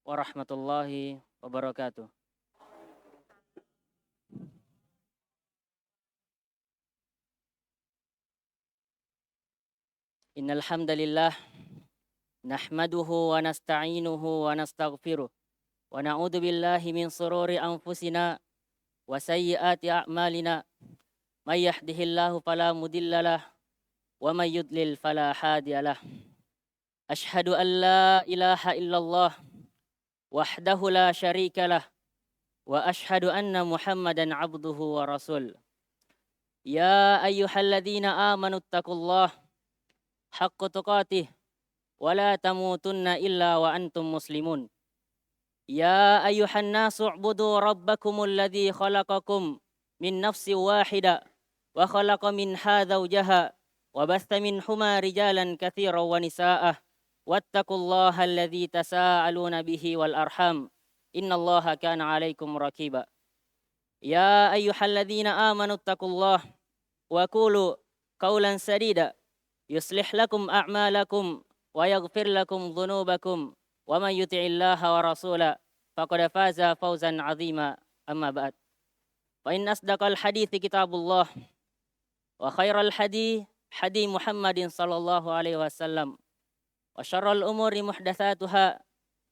warahmatullahi wabarakatuh. Innal hamdalillah nahmaduhu wa nasta'inuhu wa nastaghfiruh wa na'udzu billahi min shururi anfusina wa sayyiati a'malina. May yahdihillahu fala mudhillalah wa may yudlil fala hadiyalah. Ashhadu an la ilaha illallah wahdahu la syarikalah wa ashhadu anna Muhammadan abduhu wa rasul. Ya ayyuhalladzina amanu taqullaha haqqa tuqatih wa la tamutunna illa wa antum muslimun. Ya ayyuhan nasu u'budu rabbakumul ladzi khalaqakum min nafsin wahida wa khalaqa minha zawjaha wa batha minhuma rijalan katsiran wa nisaa'ah wattaqullaha alladzi tasaaluna bihi wal arham innallaha kana 'alaikum raqiba. Ya ayyuhalladzina amanu taqullaha wa qulu qawlan sadida yuslih lakum a'malakum wa yaghfir lakum dhunubakum wa man yuti'illaha wa rasulahu faqad faza fawzan 'azima. Amma ba'd. Fa inna asdaqal hadithi kitabullah wa khairal hadi Muhammadin sallallahu alaihi wasallam wa syarrul umuri muhdatsatuha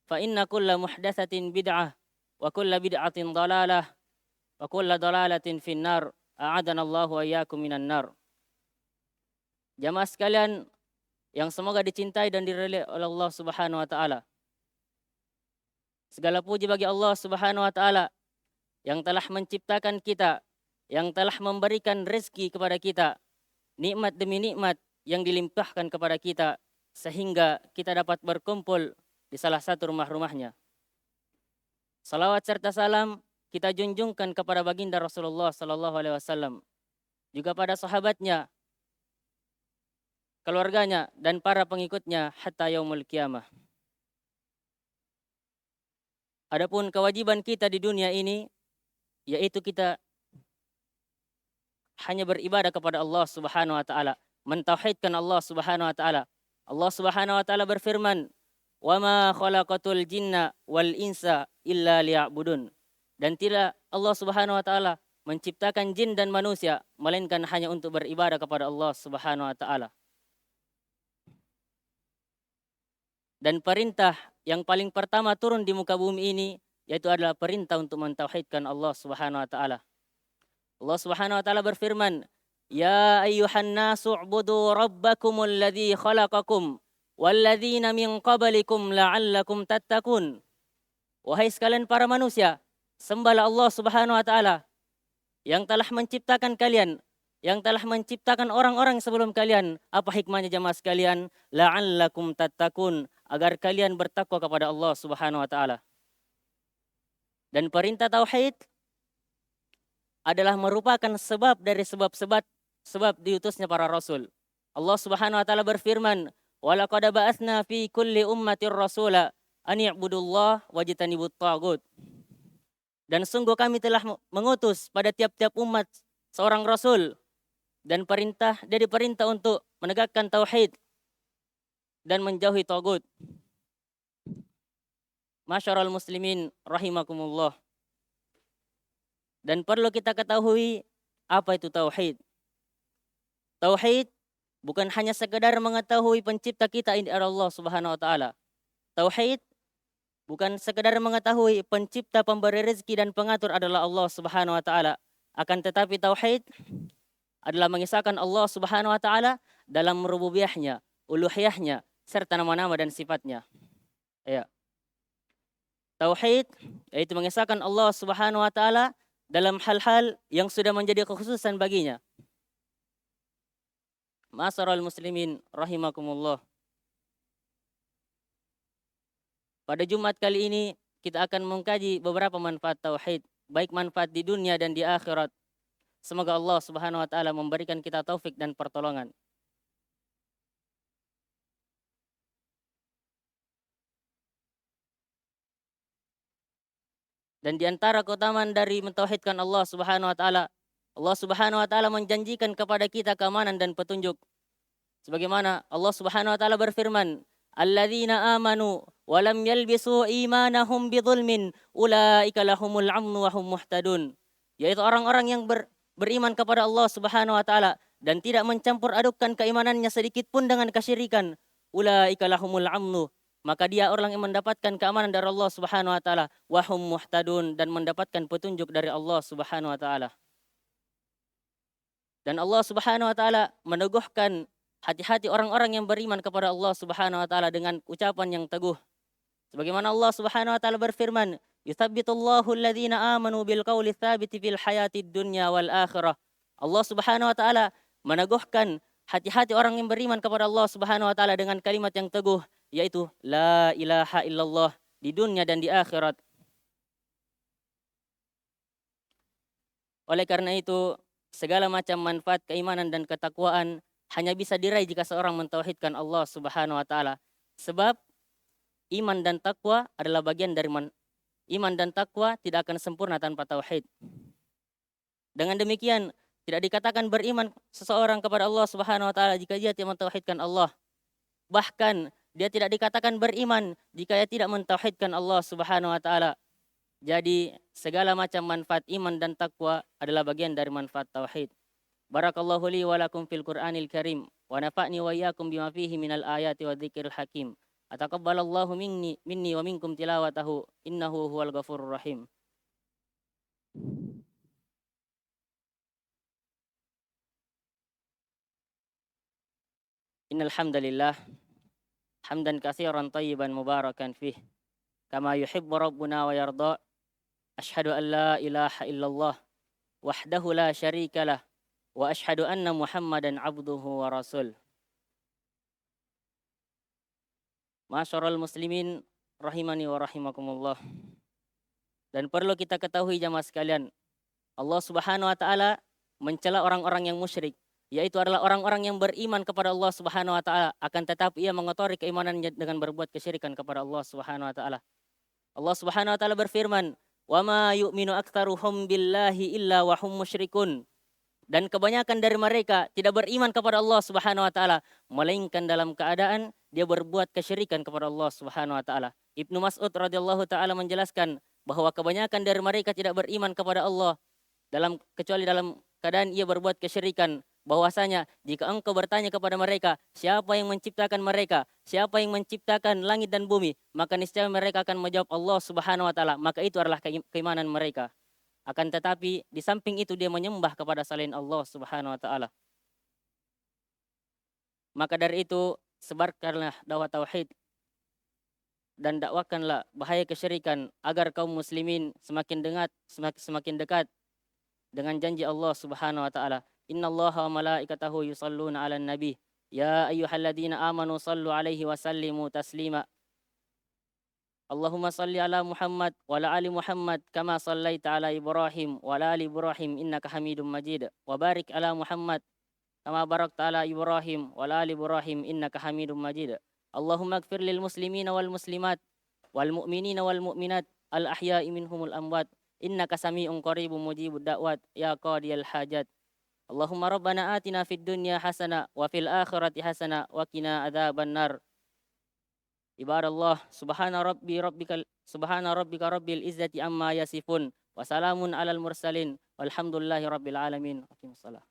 fa inna kulla muhdatsatin bid'ah wa kulla bid'atin dhalalah wa kulla dhalalatin finnar. A'adanallahu wa iyyakum minan nar. Jamaah sekalian yang semoga dicintai dan diridhai oleh Allah Subhanahu wa taala. Segala puji bagi Allah Subhanahu wa taala yang telah menciptakan kita, yang telah memberikan rezeki kepada kita, nikmat demi nikmat yang dilimpahkan kepada kita sehingga kita dapat berkumpul di salah satu rumah-rumahnya. Salawat serta salam kita junjungkan kepada baginda Rasulullah sallallahu alaihi wasallam, juga pada sahabatnya, keluarganya dan para pengikutnya hatta yaumul qiyamah. Adapun kewajiban kita di dunia ini yaitu kita hanya beribadah kepada Allah Subhanahu wa taala, mentauhidkan Allah Subhanahu wa taala. Allah Subhanahu wa taala berfirman, "Wa ma khalaqatul jinna wal insa illa liya'budun." Dan tidak Allah Subhanahu wa taala menciptakan jin dan manusia melainkan hanya untuk beribadah kepada Allah Subhanahu wa taala. Dan perintah yang paling pertama turun di muka bumi ini yaitu adalah perintah untuk mentauhidkan Allah Subhanahu wa taala. Allah Subhanahu wa taala berfirman, "Ya ayyuhan nasu u'budu rabbakumul ladzi khalaqakum walladzina min qablikum la'allakum tattaqun." Wahai sekalian para manusia, sembahlah Allah Subhanahu wa taala yang telah menciptakan kalian, yang telah menciptakan orang-orang sebelum kalian. Apa hikmahnya jemaah sekalian? La'allakum tattaqun, agar kalian bertakwa kepada Allah Subhanahu wa taala. Dan perintah tauhid adalah merupakan sebab dari sebab diutusnya para rasul. Allah Subhanahu wa taala berfirman, "Wa laqad ba'atsna fi kulli ummatir rasula an i'budullaha wajtanibut taghut." Dan sungguh kami telah mengutus pada tiap-tiap umat seorang rasul dan perintah untuk menegakkan tauhid dan menjauhi tagut. Masyarul muslimin rahimakumullah. Dan perlu kita ketahui apa itu tauhid. Tauhid bukan hanya sekedar mengetahui pencipta kita ini adalah Allah Subhanahu wa taala. Tauhid bukan sekedar mengetahui pencipta, pemberi rezeki dan pengatur adalah Allah Subhanahu wa taala. Akan tetapi tauhid adalah mengisahkan Allah Subhanahu wa taala dalam rububiyahnya, uluhiyahnya serta nama-nama dan sifatnya. Ya. Tauhid yaitu mengisahkan Allah Subhanahu wa taala dalam hal-hal yang sudah menjadi kekhususan baginya. Ma'asyiral muslimin rahimakumullah. Pada Jumat kali ini kita akan mengkaji beberapa manfaat tauhid, baik manfaat di dunia dan di akhirat. Semoga Allah Subhanahu wa taala memberikan kita taufik dan pertolongan. Dan di antara keutamaan dari mentauhidkan Allah Subhanahu wa taala, Allah Subhanahu wa taala menjanjikan kepada kita keamanan dan petunjuk. Sebagaimana Allah Subhanahu wa taala berfirman, "Alladzina amanu wa lam yalbisu imanahum bidzulmin ulaika lahumul amnu wa hum muhtadun. Yaitu orang-orang yang beriman kepada Allah Subhanahu wa taala dan tidak mencampur adukkan keimanannya sedikit pun dengan kesyirikan. Ulaika lahumul amnu, maka dia orang yang mendapatkan keamanan dari Allah Subhanahu wa taala, wa hum muhtadun, dan mendapatkan petunjuk dari Allah Subhanahu wa taala. Dan Allah Subhanahu wa taala meneguhkan hati-hati orang-orang yang beriman kepada Allah Subhanahu wa taala dengan ucapan yang teguh. Sebagaimana Allah Subhanahu wa taala berfirman, "Yutsabbitullahu alladhina amanu bil qawli tsabiti fil hayatid dunya wal akhirah." Allah Subhanahu wa taala meneguhkan hati-hati orang yang beriman kepada Allah Subhanahu wa taala dengan kalimat yang teguh, yaitu la ilaha illallah, di dunia dan di akhirat. Oleh karena itu, segala macam manfaat keimanan dan ketakwaan hanya bisa diraih jika seorang mentauhidkan Allah Subhanahu wa taala. Sebab iman dan takwa adalah bagian dari iman dan takwa tidak akan sempurna tanpa tauhid. Dengan demikian, tidak dikatakan beriman seseorang kepada Allah Subhanahu wa taala jika dia tidak mentauhidkan Allah. Bahkan dia tidak dikatakan beriman jika dia tidak mentauhidkan Allah Subhanahu wa taala. Jadi segala macam manfaat iman dan takwa adalah bagian dari manfaat tauhid. Barakallahu li wa lakum fil Qur'anil Karim wa nafa'ni wa iyyakum bima fihi minal ayati wa dzikril hakim. Ataqabbalallahu minni wa minkum tilawatahu innahu huwal ghafurur rahim. Innal hamdalillah hamdan katsiran thayyiban mubarakan fih kama yuhibbu rabbuna wa yarda. Asyhadu an la ilaha illallah wahdahu la syarikalah wa asyhadu anna Muhammadan abduhu wa rasul. Ma'asyiral muslimin rahimani wa rahimakumullah. Dan perlu kita ketahui jamaah sekalian, Allah Subhanahu wa taala mencela orang-orang yang musyrik, yaitu adalah orang-orang yang beriman kepada Allah Subhanahu wa taala akan tetapi ia mengotori keimanannya dengan berbuat kesyirikan kepada Allah Subhanahu wa taala. Allah Subhanahu wa taala berfirman, "Wa ma yu'minu aktsaruhum billahi illa wa hum musyrikun." Dan kebanyakan dari mereka tidak beriman kepada Allah Subhanahu wa taala melainkan dalam keadaan dia berbuat kesyirikan kepada Allah Subhanahu wa taala. Ibnu Mas'ud radhiyallahu taala menjelaskan bahwa kebanyakan dari mereka tidak beriman kepada Allah kecuali dalam keadaan ia berbuat kesyirikan. Bahwasanya jika engkau bertanya kepada mereka, siapa yang menciptakan mereka, siapa yang menciptakan langit dan bumi, maka niscaya mereka akan menjawab Allah Subhanahu wa taala, maka itu adalah keimanan mereka. Akan tetapi di samping itu dia menyembah kepada selain Allah Subhanahu wa taala. Maka dari itu sebarkanlah dakwah tauhid dan dakwakanlah bahaya kesyirikan agar kaum muslimin semakin dekat dengan janji Allah Subhanahu wa taala. Innallaha wa malaikatahu yusalluna 'alan nabi ya ayyuhalladzina amanu sallu 'alaihi wa sallimu taslima. Allahumma salli ala Muhammad wa ala ali Muhammad kama sallaita ala Ibrahim wa ala ali Ibrahim innaka Hamidum Majid wa barik ala Muhammad kama barakta ala Ibrahim wa ala ali Ibrahim innaka Hamidum Majid. Allahumma ighfir lil muslimina wal muslimat wal mu'minina wal mu'minat al ahya'i minhumul amwat innaka sami'un qaribun mujibud da'wat ya qadiyal hajat. Allahumma rabbana atina fid dunya hasanah wa fil akhirati hasanah wa qina adzabannar. Ibadallah, subhana rabbika rabbil izzati amma yasifun wa salamun alal mursalin walhamdulillahi rabbil alamin. Aqimish shalah.